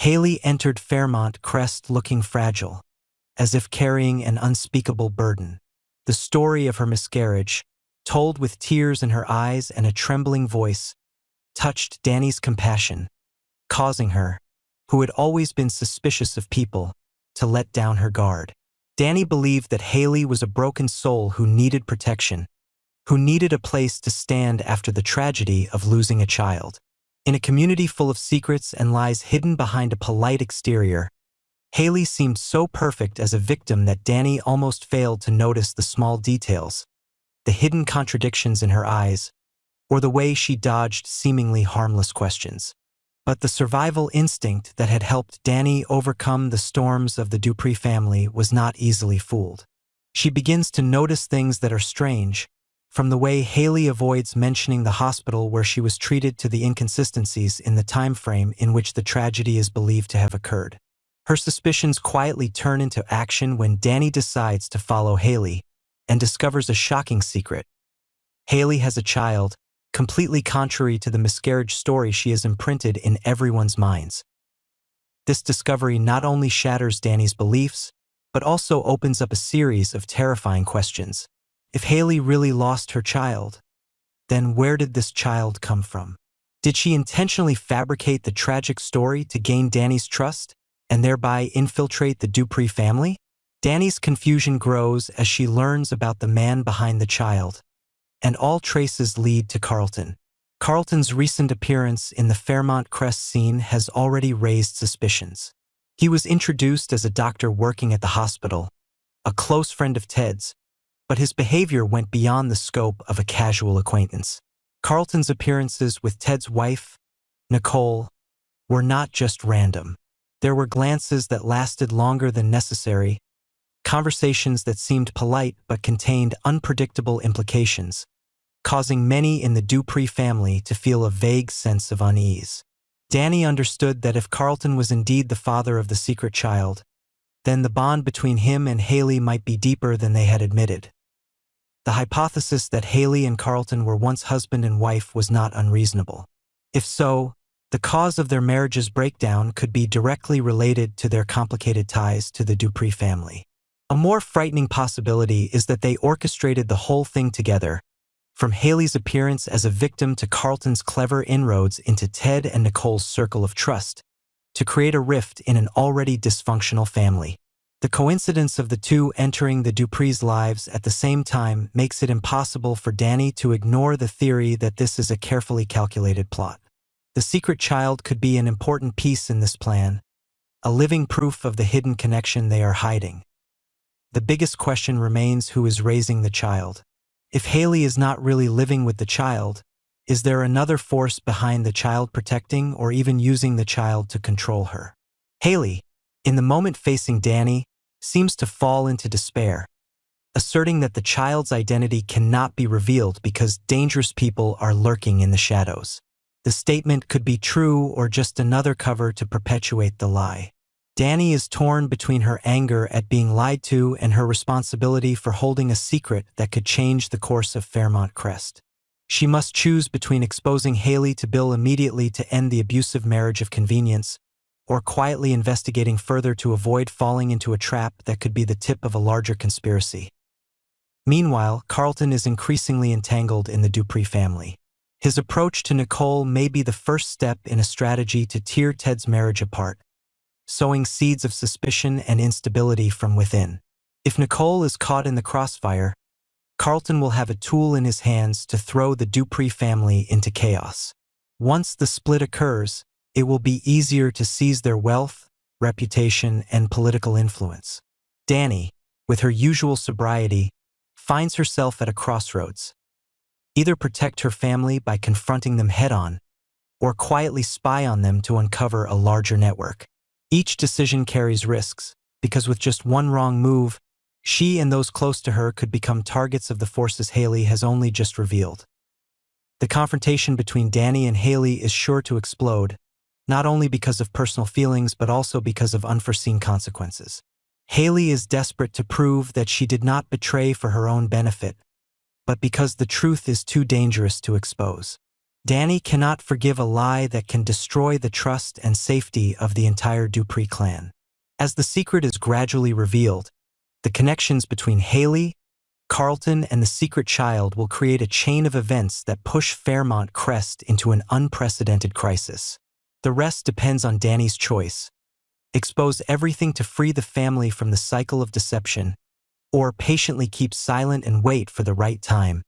Haley entered Fairmont Crest looking fragile, as if carrying an unspeakable burden. The story of her miscarriage, told with tears in her eyes and a trembling voice, touched Dany's compassion, causing her, who had always been suspicious of people, to let down her guard. Dany believed that Haley was a broken soul who needed protection, who needed a place to stand after the tragedy of losing a child. In a community full of secrets and lies hidden behind a polite exterior, Haley seemed so perfect as a victim that Dany almost failed to notice the small details, the hidden contradictions in her eyes, or the way she dodged seemingly harmless questions. But the survival instinct that had helped Dany overcome the storms of the Dupree family was not easily fooled. She begins to notice things that are strange, from the way Haley avoids mentioning the hospital where she was treated to the inconsistencies in the time frame in which the tragedy is believed to have occurred. Her suspicions quietly turn into action when Dany decides to follow Haley and discovers a shocking secret. Haley has a child, completely contrary to the miscarriage story she has imprinted in everyone's minds. This discovery not only shatters Dany's beliefs, but also opens up a series of terrifying questions. If Haley really lost her child, then where did this child come from? Did she intentionally fabricate the tragic story to gain Dany's trust and thereby infiltrate the Dupree family? Dany's confusion grows as she learns about the man behind the child, and all traces lead to Carlton. Carlton's recent appearance in the Fairmont Crest scene has already raised suspicions. He was introduced as a doctor working at the hospital, a close friend of Ted's, but his behavior went beyond the scope of a casual acquaintance. Carlton's appearances with Ted's wife, Nicole, were not just random. There were glances that lasted longer than necessary, conversations that seemed polite but contained unpredictable implications, causing many in the Dupree family to feel a vague sense of unease. Dany understood that if Carlton was indeed the father of the secret child, then the bond between him and Haley might be deeper than they had admitted. The hypothesis that Haley and Carlton were once husband and wife was not unreasonable. If so, the cause of their marriage's breakdown could be directly related to their complicated ties to the Dupree family. A more frightening possibility is that they orchestrated the whole thing together, from Haley's appearance as a victim to Carlton's clever inroads into Ted and Nicole's circle of trust, to create a rift in an already dysfunctional family. The coincidence of the two entering the Dupree's lives at the same time makes it impossible for Dany to ignore the theory that this is a carefully calculated plot. The secret child could be an important piece in this plan, a living proof of the hidden connection they are hiding. The biggest question remains who is raising the child. If Haley is not really living with the child, is there another force behind the child protecting or even using the child to control her? Haley, in the moment facing Dany, seems to fall into despair, asserting that the child's identity cannot be revealed because dangerous people are lurking in the shadows. The statement could be true or just another cover to perpetuate the lie. Dany is torn between her anger at being lied to and her responsibility for holding a secret that could change the course of Fairmont Crest. She must choose between exposing Haley to Bill immediately to end the abusive marriage of convenience, or quietly investigating further to avoid falling into a trap that could be the tip of a larger conspiracy. Meanwhile, Carlton is increasingly entangled in the Dupree family. His approach to Nicole may be the first step in a strategy to tear Ted's marriage apart, sowing seeds of suspicion and instability from within. If Nicole is caught in the crossfire, Carlton will have a tool in his hands to throw the Dupree family into chaos. Once the split occurs, it will be easier to seize their wealth, reputation, and political influence. Dany, with her usual sobriety, finds herself at a crossroads. Either protect her family by confronting them head-on, or quietly spy on them to uncover a larger network. Each decision carries risks, because with just one wrong move, she and those close to her could become targets of the forces Haley has only just revealed. The confrontation between Dany and Haley is sure to explode, not only because of personal feelings but also because of unforeseen consequences. Haley is desperate to prove that she did not betray for her own benefit, but because the truth is too dangerous to expose. Dany cannot forgive a lie that can destroy the trust and safety of the entire Dupree clan. As the secret is gradually revealed, the connections between Haley, Carlton, and the secret child will create a chain of events that push Fairmont Crest into an unprecedented crisis. The rest depends on Dany's choice: expose everything to free the family from the cycle of deception, or patiently keep silent and wait for the right time,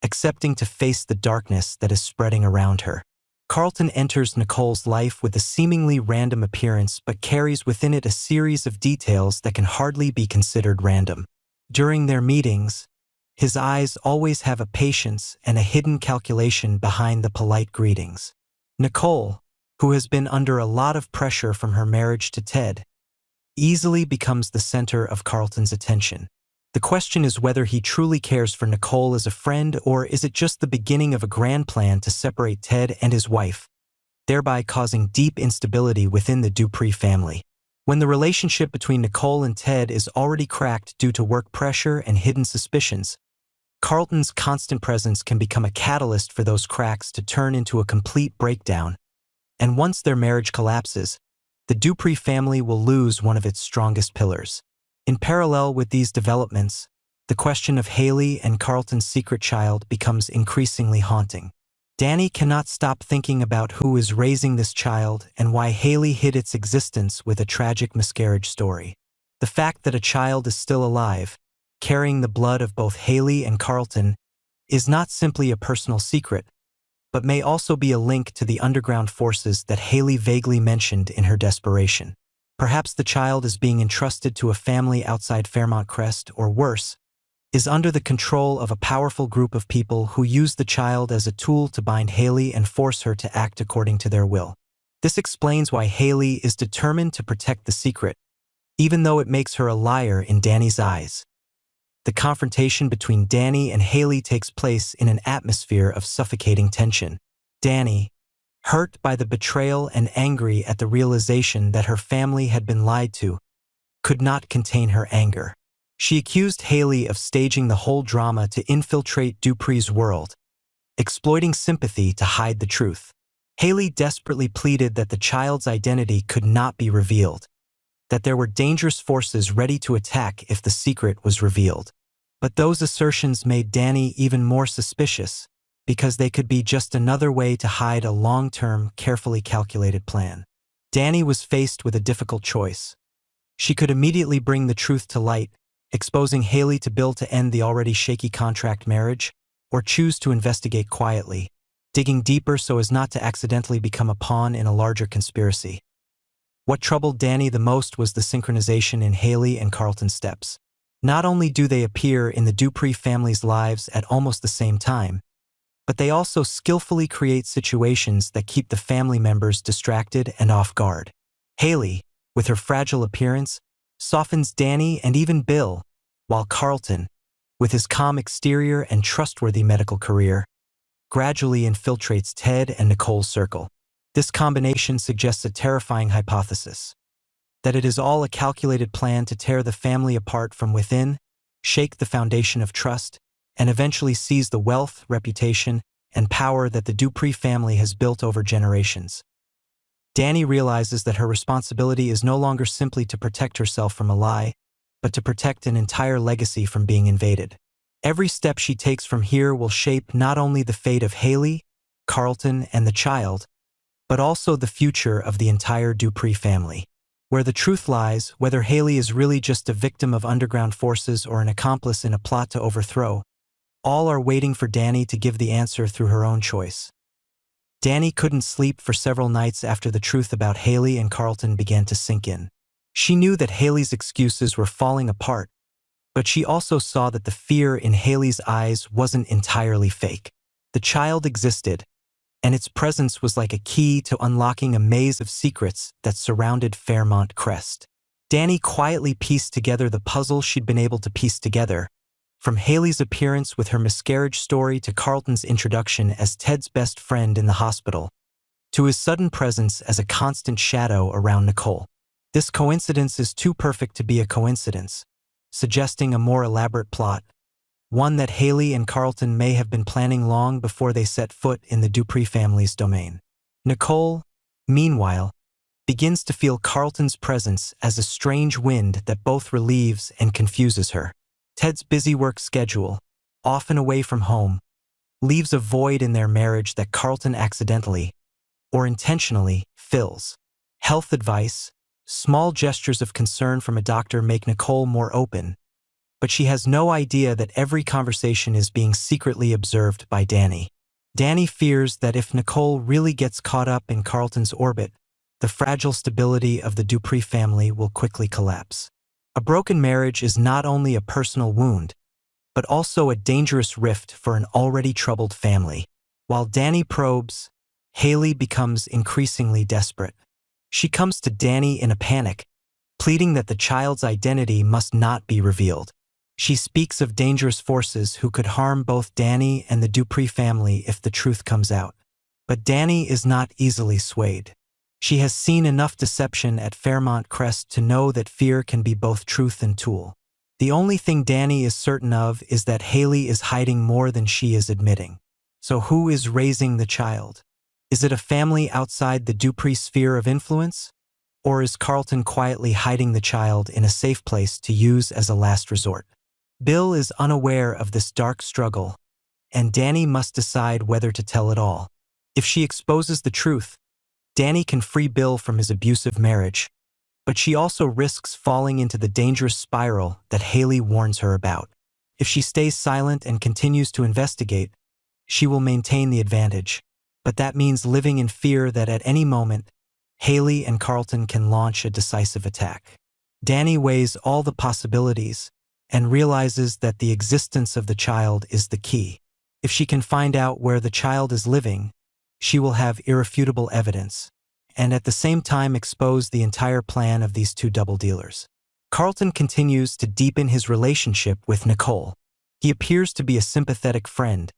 accepting to face the darkness that is spreading around her. Carlton enters Nicole's life with a seemingly random appearance but carries within it a series of details that can hardly be considered random. During their meetings, his eyes always have a patience and a hidden calculation behind the polite greetings. Nicole, who has been under a lot of pressure from her marriage to Ted, easily becomes the center of Carlton's attention. The question is whether he truly cares for Nicole as a friend, or is it just the beginning of a grand plan to separate Ted and his wife, thereby causing deep instability within the Dupree family. When the relationship between Nicole and Ted is already cracked due to work pressure and hidden suspicions, Carlton's constant presence can become a catalyst for those cracks to turn into a complete breakdown. And once their marriage collapses, the Dupree family will lose one of its strongest pillars. In parallel with these developments, the question of Haley and Carlton's secret child becomes increasingly haunting. Dany cannot stop thinking about who is raising this child and why Haley hid its existence with a tragic miscarriage story. The fact that a child is still alive, carrying the blood of both Haley and Carlton, is not simply a personal secret, but may also be a link to the underground forces that Haley vaguely mentioned in her desperation. Perhaps the child is being entrusted to a family outside Fairmont Crest, or worse, is under the control of a powerful group of people who use the child as a tool to bind Haley and force her to act according to their will. This explains why Haley is determined to protect the secret, even though it makes her a liar in Dany's eyes. The confrontation between Dany and Haley takes place in an atmosphere of suffocating tension. Dany, hurt by the betrayal and angry at the realization that her family had been lied to, could not contain her anger. She accused Haley of staging the whole drama to infiltrate Dupree's world, exploiting sympathy to hide the truth. Haley desperately pleaded that the child's identity could not be revealed, that there were dangerous forces ready to attack if the secret was revealed. But those assertions made Dany even more suspicious, because they could be just another way to hide a long-term, carefully calculated plan. Dany was faced with a difficult choice. She could immediately bring the truth to light, exposing Haley to Bill to end the already shaky contract marriage, or choose to investigate quietly, digging deeper so as not to accidentally become a pawn in a larger conspiracy. What troubled Dany the most was the synchronization in Haley and Carlton's steps. Not only do they appear in the Dupree family's lives at almost the same time, but they also skillfully create situations that keep the family members distracted and off guard. Haley, with her fragile appearance, softens Dany and even Bill, while Carlton, with his calm exterior and trustworthy medical career, gradually infiltrates Ted and Nicole's circle. This combination suggests a terrifying hypothesis: that it is all a calculated plan to tear the family apart from within, shake the foundation of trust, and eventually seize the wealth, reputation, and power that the Dupree family has built over generations. Dany realizes that her responsibility is no longer simply to protect herself from a lie, but to protect an entire legacy from being invaded. Every step she takes from here will shape not only the fate of Haley, Carlton, and the child, but also the future of the entire Dupree family. Where the truth lies, whether Haley is really just a victim of underground forces or an accomplice in a plot to overthrow, all are waiting for Dany to give the answer through her own choice. Dany couldn't sleep for several nights after the truth about Haley and Carlton began to sink in. She knew that Haley's excuses were falling apart, but she also saw that the fear in Haley's eyes wasn't entirely fake. The child existed, and its presence was like a key to unlocking a maze of secrets that surrounded Fairmont Crest. Dany quietly pieced together the puzzle she'd been able to piece together, from Haley's appearance with her miscarriage story to Carlton's introduction as Ted's best friend in the hospital, to his sudden presence as a constant shadow around Nicole. This coincidence is too perfect to be a coincidence, suggesting a more elaborate plot, one that Haley and Carlton may have been planning long before they set foot in the Dupree family's domain. Nicole, meanwhile, begins to feel Carlton's presence as a strange wind that both relieves and confuses her. Ted's busy work schedule, often away from home, leaves a void in their marriage that Carlton accidentally, or intentionally, fills. Health advice, small gestures of concern from a doctor make Nicole more open, but she has no idea that every conversation is being secretly observed by Dany. Dany fears that if Nicole really gets caught up in Carlton's orbit, the fragile stability of the Dupree family will quickly collapse. A broken marriage is not only a personal wound, but also a dangerous rift for an already troubled family. While Dany probes, Haley becomes increasingly desperate. She comes to Dany in a panic, pleading that the child's identity must not be revealed. She speaks of dangerous forces who could harm both Dany and the Dupree family if the truth comes out. But Dany is not easily swayed. She has seen enough deception at Fairmont Crest to know that fear can be both truth and tool. The only thing Dany is certain of is that Haley is hiding more than she is admitting. So who is raising the child? Is it a family outside the Dupree sphere of influence? Or is Carlton quietly hiding the child in a safe place to use as a last resort? Bill is unaware of this dark struggle, and Dany must decide whether to tell it all. If she exposes the truth, Dany can free Bill from his abusive marriage, but she also risks falling into the dangerous spiral that Haley warns her about. If she stays silent and continues to investigate, she will maintain the advantage, but that means living in fear that at any moment, Haley and Carlton can launch a decisive attack. Dany weighs all the possibilities and realizes that the existence of the child is the key. If she can find out where the child is living, she will have irrefutable evidence, and at the same time expose the entire plan of these two double dealers. Carlton continues to deepen his relationship with Nicole. He appears to be a sympathetic friend,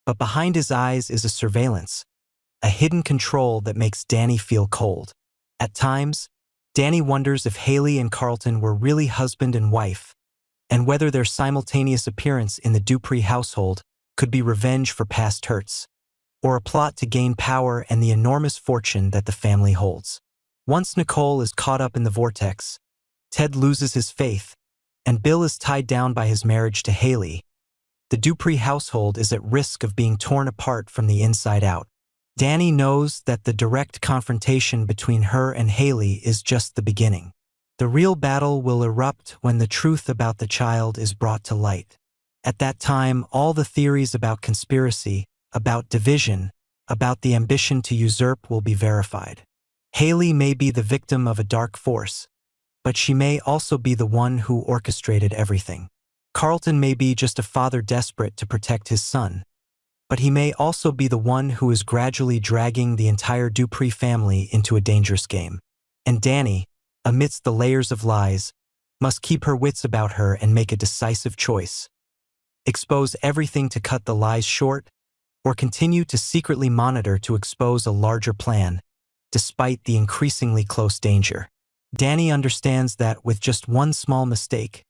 but behind his eyes is a surveillance, a hidden control that makes Dany feel cold. At times, Dany wonders if Haley and Carlton were really husband and wife, and whether their simultaneous appearance in the Dupree household could be revenge for past hurts, or a plot to gain power and the enormous fortune that the family holds. Once Nicole is caught up in the vortex, Ted loses his faith, and Bill is tied down by his marriage to Haley. The Dupree household is at risk of being torn apart from the inside out. Dany knows that the direct confrontation between her and Haley is just the beginning. The real battle will erupt when the truth about the child is brought to light. At that time, all the theories about conspiracy, about division, about the ambition to usurp will be verified. Haley may be the victim of a dark force, but she may also be the one who orchestrated everything. Carlton may be just a father desperate to protect his son, but he may also be the one who is gradually dragging the entire Dupree family into a dangerous game. And Dany, amidst the layers of lies, must keep her wits about her and make a decisive choice. Expose everything to cut the lies short, or continue to secretly monitor to expose a larger plan, despite the increasingly close danger. Dany understands that with just one small mistake,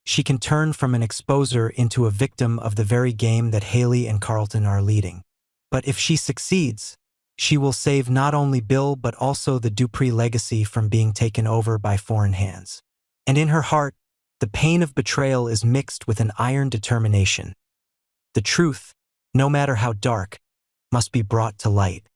she can turn from an exposer into a victim of the very game that Haley and Carlton are leading. But if she succeeds, she will save not only Bill but also the Dupree legacy from being taken over by foreign hands. And in her heart, the pain of betrayal is mixed with an iron determination. The truth, no matter how dark, must be brought to light.